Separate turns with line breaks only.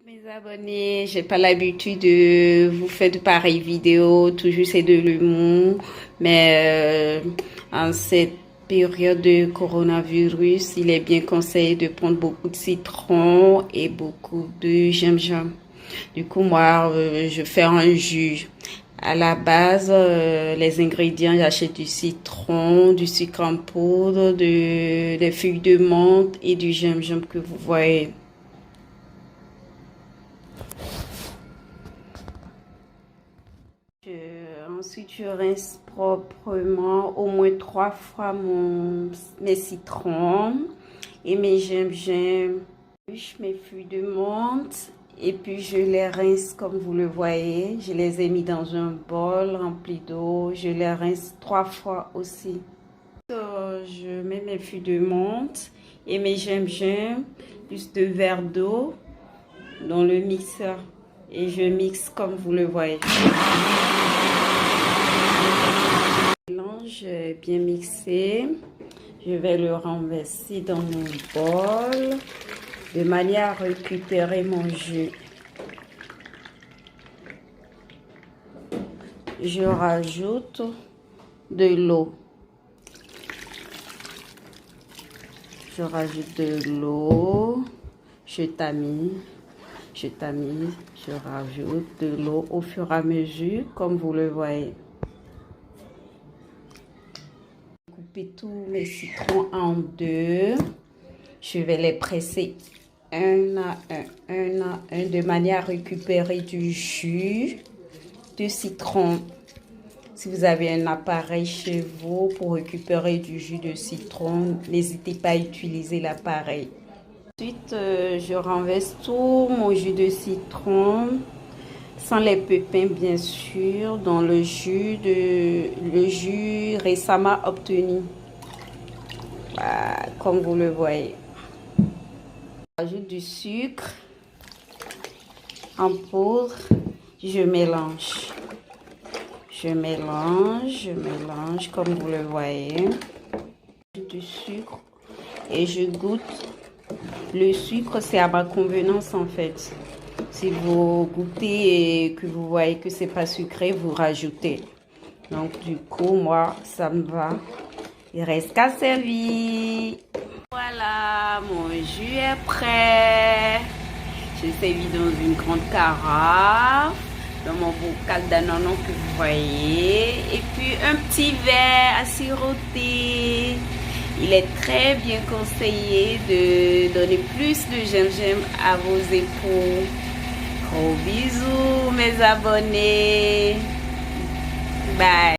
Mes abonnés, j'ai pas l'habitude de vous faire de pareilles vidéos, toujours c'est de l'humour, mais en cette période de coronavirus, il est bien conseillé de prendre beaucoup de citron et beaucoup de gingembre. Du coup, moi, je fais un jus. À la base, les ingrédients, j'achète du citron, du sucre en poudre, des feuilles de menthe et du gingembre que vous voyez. Ensuite, je rince proprement au moins 3 fois mes citrons et mes gingembre. Je mes feuilles de menthe et puis je les rince comme vous le voyez. Je les ai mis dans un bol rempli d'eau. Je les rince 3 fois aussi. Je mets mes feuilles de menthe et mes gingembre plus 2 verres d'eau dans le mixeur et je mixe comme vous le voyez. Mélange bien mixé, je vais le renverser dans mon bol de manière à récupérer mon jus. Je rajoute de l'eau. Je rajoute de l'eau, je tamise, je rajoute de l'eau au fur et à mesure comme vous le voyez. Couper tous mes citrons en deux. Je vais les presser un à un, de manière à récupérer du jus de citron. Si vous avez un appareil chez vous pour récupérer du jus de citron, n'hésitez pas à utiliser l'appareil. Ensuite, je renverse tout mon jus de citron, sans les pépins bien sûr, dans le jus récemment obtenu. Voilà, comme vous le voyez. J'ajoute du sucre en poudre, je mélange. Je mélange comme vous le voyez. Du sucre et je goûte. Le sucre, c'est à ma convenance en fait. Si vous goûtez et que vous voyez que c'est pas sucré, vous rajoutez. Donc du coup, moi, ça me va. Il reste qu'à servir. Voilà, mon jus est prêt. Je servi dans une grande carafe, dans mon bocal d'ananas que vous voyez. Et puis un petit verre à siroter. Il est très bien conseillé de donner plus de gingembre à vos époux. Gros bisous mes abonnés.